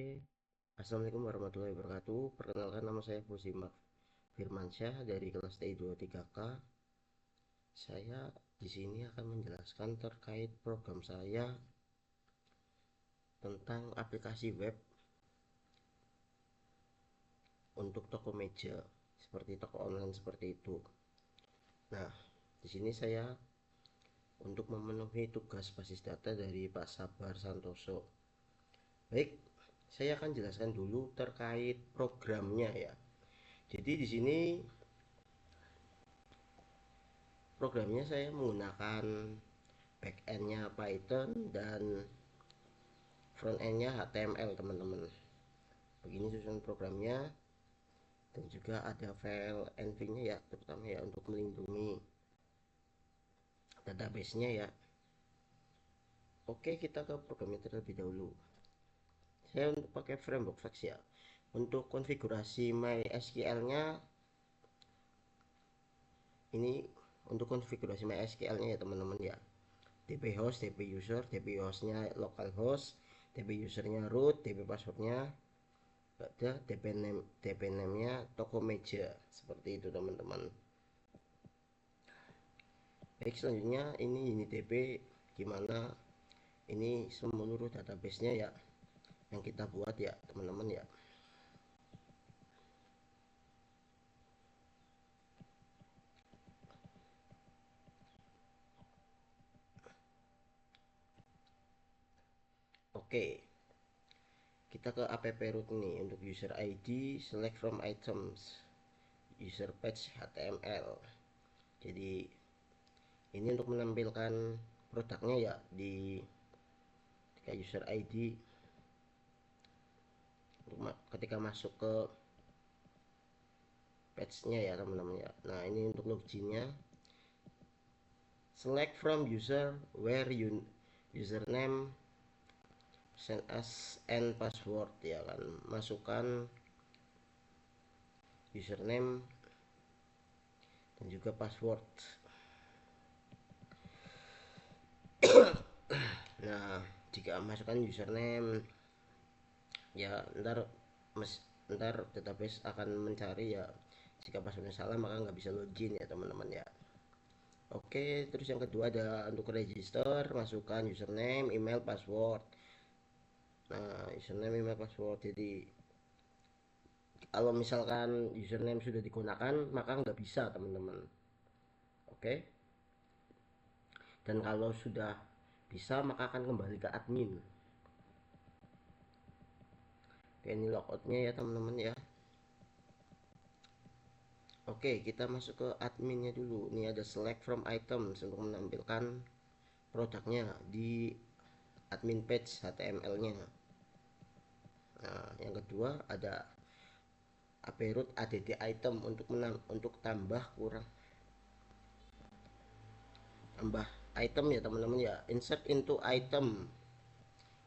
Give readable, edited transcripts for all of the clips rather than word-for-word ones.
Oke, Assalamualaikum warahmatullahi wabarakatuh. Perkenalkan, nama saya Fuzimak Firmansyah dari kelas TI 23K. Saya di sini akan menjelaskan terkait program saya tentang aplikasi web untuk toko meja, seperti toko online seperti itu. Nah, di sini saya untuk memenuhi tugas basis data dari Pak Sabar Santoso. Baik, saya akan jelaskan dulu terkait programnya ya. Jadi di sini programnya saya menggunakan backendnya Python dan frontendnya HTML, teman-teman. Begini susunan programnya, dan juga ada file env-nya ya, terutama ya untuk melindungi database-nya ya. Oke, kita ke programnya terlebih dahulu. Saya untuk pakai framework Flex ya. Untuk konfigurasi MySQL-nya, ini untuk konfigurasi MySQL-nya ya teman-teman ya. DB host, DB user, DB hostnya localhost, DB usernya root, DB passwordnya ada, DB name-nya toko meja, seperti itu teman-teman. Baik, selanjutnya ini DB gimana ini seluruh database-nya ya yang kita buat ya teman-teman ya. Oke, kita ke app root ini. Untuk user ID, select from items, user page HTML. Jadi ini untuk menampilkan produknya ya di user ID ketika masuk ke page-nya ya teman-teman ya. Nah, ini untuk loginnya, select from user where username send us and password ya kan, masukkan username dan juga password. Nah, jika masukkan username ya ntar database akan mencari ya, jika passwordnya salah maka nggak bisa login ya teman-teman ya. Oke, terus yang kedua ada untuk register, masukkan username, email, password. Nah, username, email, password. Jadi kalau misalkan username sudah digunakan maka nggak bisa teman-teman. Oke, dan kalau sudah bisa maka akan kembali ke admin. Oke, ini logoutnya ya teman-teman ya. Oke, kita masuk ke adminnya dulu. Ini ada select from items untuk menampilkan produknya di admin page HTML-nya. Nah, yang kedua ada app-root add item untuk tambah item ya teman-teman ya. Insert into item,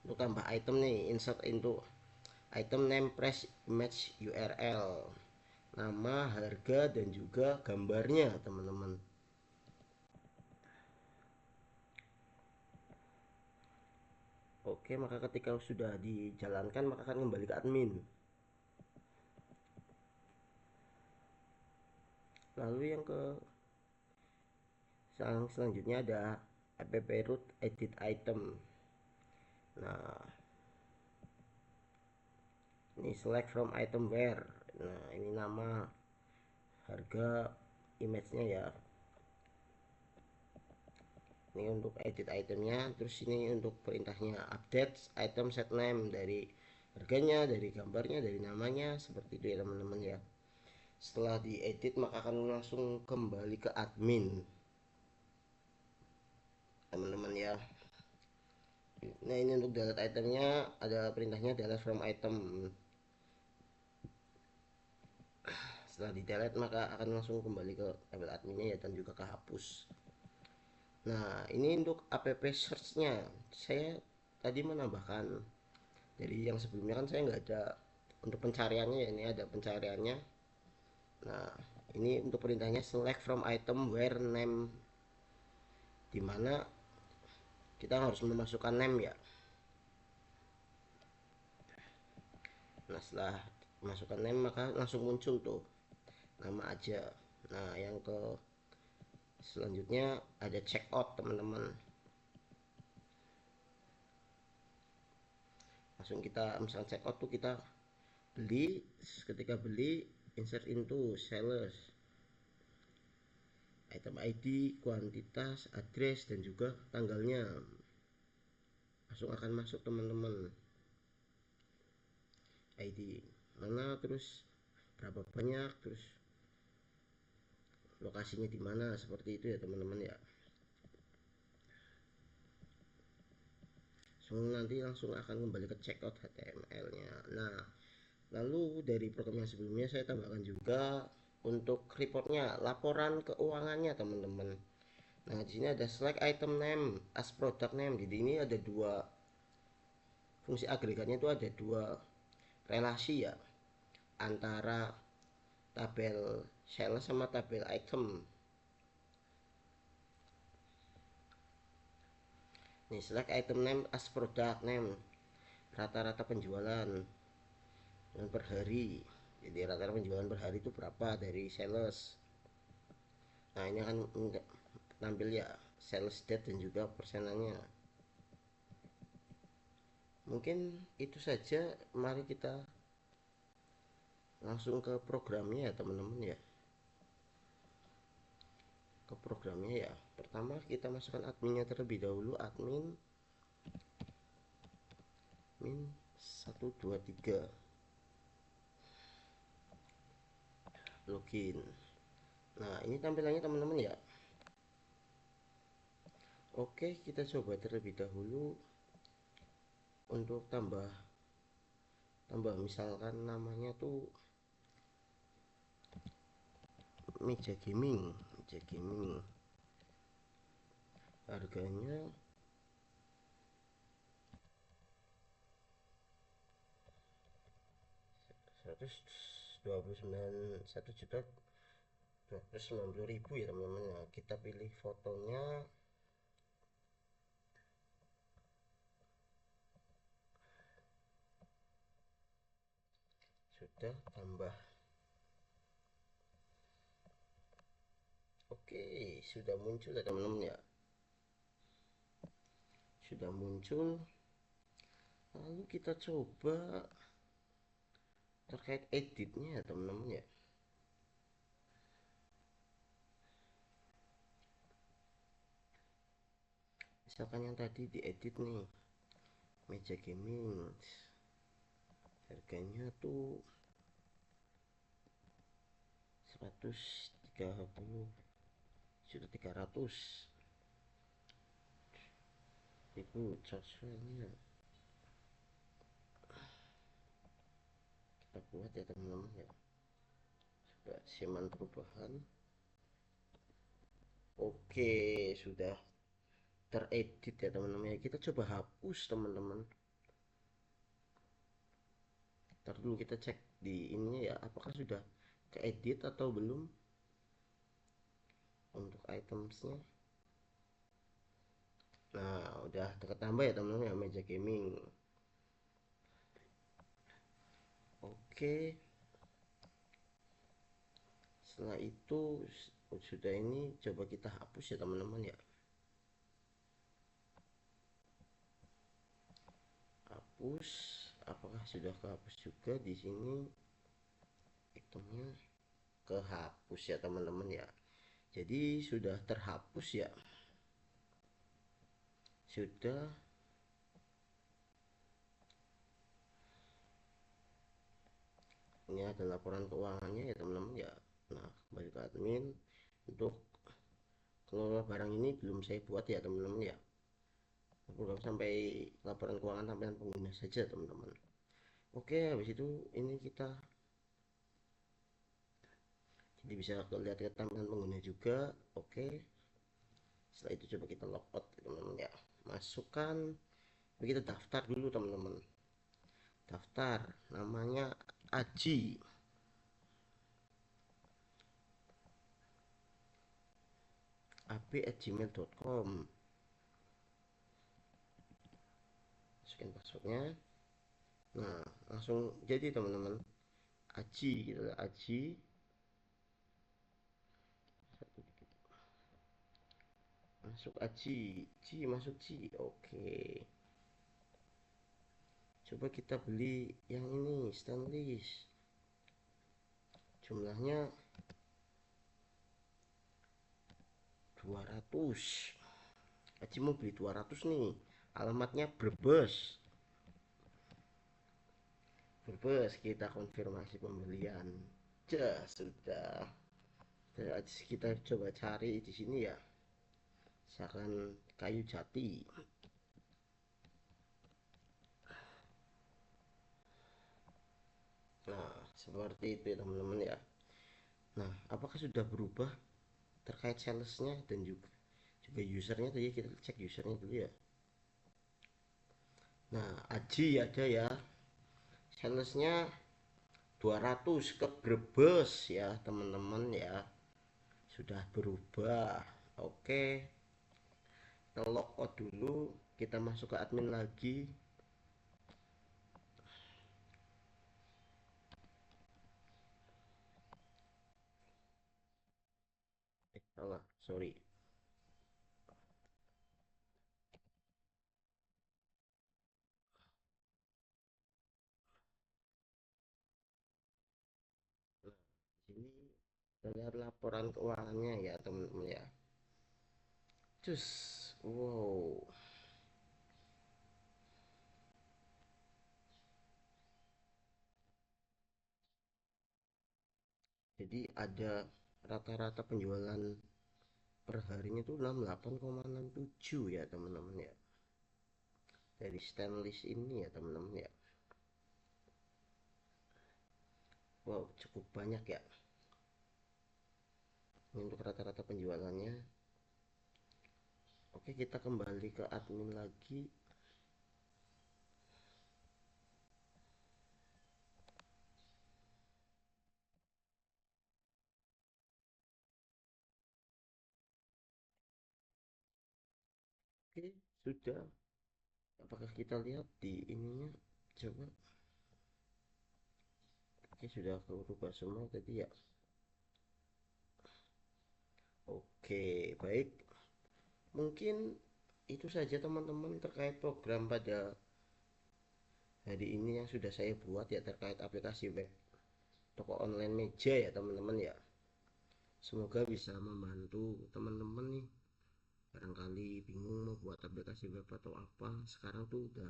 untuk tambah item nih, insert into item name, press, image, URL, nama, harga, dan juga gambarnya teman-teman. Oke, maka ketika sudah dijalankan maka akan kembali ke admin. Lalu yang selanjutnya ada app root edit item. Nah, ini select from item where. Nah, ini nama, harga, image-nya ya. Ini untuk edit itemnya. Terus ini untuk perintahnya update item set name, dari harganya, dari gambarnya, dari namanya, seperti itu ya teman-teman ya. Setelah diedit maka akan langsung kembali ke admin teman-teman ya. Nah, ini untuk delete itemnya, ada perintahnya delete from item. Setelah di delete maka akan langsung kembali ke tabel adminnya ya, dan juga kehapus. Nah, ini untuk app search nya, saya tadi menambahkan dari yang sebelumnya kan saya nggak ada untuk pencariannya ya, ini ada pencariannya. Nah, ini untuk perintahnya select from item where name, dimana kita harus memasukkan name ya. Nah setelah masukkan name maka langsung muncul tuh nama aja. Nah yang ke selanjutnya ada check out teman-teman. Langsung kita misalkan check out tuh kita beli, ketika beli insert into sellers, item ID, kuantitas, address, dan juga tanggalnya langsung akan masuk teman-teman. ID mana, terus berapa banyak, terus lokasinya di mana, seperti itu ya teman-teman ya. So, nanti langsung akan kembali ke checkout HTML nya. Nah lalu dari program yang sebelumnya saya tambahkan juga untuk reportnya, laporan keuangannya teman-teman. Nah di sini ada select item name as product name. Jadi ini ada dua fungsi agregatnya, itu ada dua relasi ya, antara tabel sales sama tabel item. Nih select item name as product name, rata-rata penjualan dan per hari. Jadi rata-rata penjualan per hari itu berapa dari sales. Nah ini akan tampil ya sales date dan juga persenannya. Mungkin itu saja, mari kita langsung ke programnya ya teman-teman ya. Ke programnya ya, pertama kita masukkan adminnya terlebih dahulu, admin min 123 login. Nah ini tampilannya teman-teman ya. Oke kita coba terlebih dahulu untuk tambah misalkan namanya tuh meja gaming, harganya 129, 1.290.000 ya teman-teman ya. Kita pilih fotonya, sudah tambah. Oke sudah muncul ya teman-teman ya, sudah muncul. Lalu kita coba terkait editnya ya teman-teman ya. Misalkan yang tadi diedit nih, meja gaming, harganya tuh 130.300.000 charge-nya. Kita buat ya teman-teman ya. Coba simak perubahan. Oke sudah teredit ya teman-teman ya. Kita coba hapus teman-teman. Ntar dulu kita cek di ininya ya, apakah sudah keedit atau belum untuk itemsnya. Nah udah ketambah ya teman-teman ya, meja gaming. Oke setelah itu sudah, ini coba kita hapus ya teman-teman ya. Hapus, apakah sudah kehapus juga di sini itemnya? Kehapus ya teman-teman ya. Jadi sudah terhapus ya, sudah. Ini ada laporan keuangannya ya teman-teman ya. Nah kembali ke admin. Untuk kelola barang ini belum saya buat ya teman-teman ya, belum sampai laporan keuangan tampilan pengguna saja teman-teman. Oke habis itu ini kita jadi bisa lihat ke tampilan pengguna juga. Oke setelah itu coba kita logout teman-teman ya, masukkan, kita daftar dulu teman-teman. Daftar namanya Aji, ab@gmail.com. Masukin passwordnya. Nah, langsung jadi teman-teman. Aji gitu, aji. Masuk aji, ji masuk ji. Oke. Coba kita beli yang ini stainless. Jumlahnya 200. Aji mau beli 200 nih. Alamatnya Brebes. Brebes, kita konfirmasi pembelian. Sudah. Terus kita coba cari di sini ya. Misalkan kayu jati. Nah, seperti itu ya teman-teman ya. Nah, apakah sudah berubah terkait salesnya dan juga usernya tadi kita cek usernya dulu ya. Nah, Aji ada ya. Salesnya 200 ke Brebes ya teman-teman ya. Sudah berubah. Oke, kita logout dulu, kita masuk ke admin lagi. Salah, sorry. Nah, di sini kita lihat laporan keuangannya ya teman-teman ya. Cus, wow. Jadi ada rata-rata penjualan per harinya tuh 68,67 ya teman-teman ya. Dari stainless ini ya teman-teman ya. Wow, cukup banyak ya. Ini untuk rata-rata penjualannya. Oke, kita kembali ke admin lagi. Oke, sudah. Apakah kita lihat di ininya? Coba. Oke, sudah berubah semua tadi ya. Oke, baik. Mungkin itu saja teman-teman terkait program pada hari ini yang sudah saya buat ya terkait aplikasi web toko online meja ya teman-teman ya. Semoga bisa membantu teman-teman nih. Barangkali bingung mau buat aplikasi web atau apa, sekarang tuh udah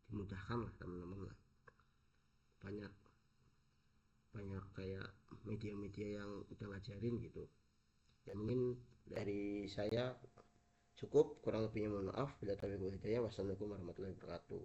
dimudahkan lah teman-teman lah. Banyak banyak kayak media-media yang udah ngajarin gitu. Ya mungkin dari saya cukup, kurang lebihnya mohon maaf. Bila taufiq wal hidayah, wassalamualaikum warahmatullahi wabarakatuh.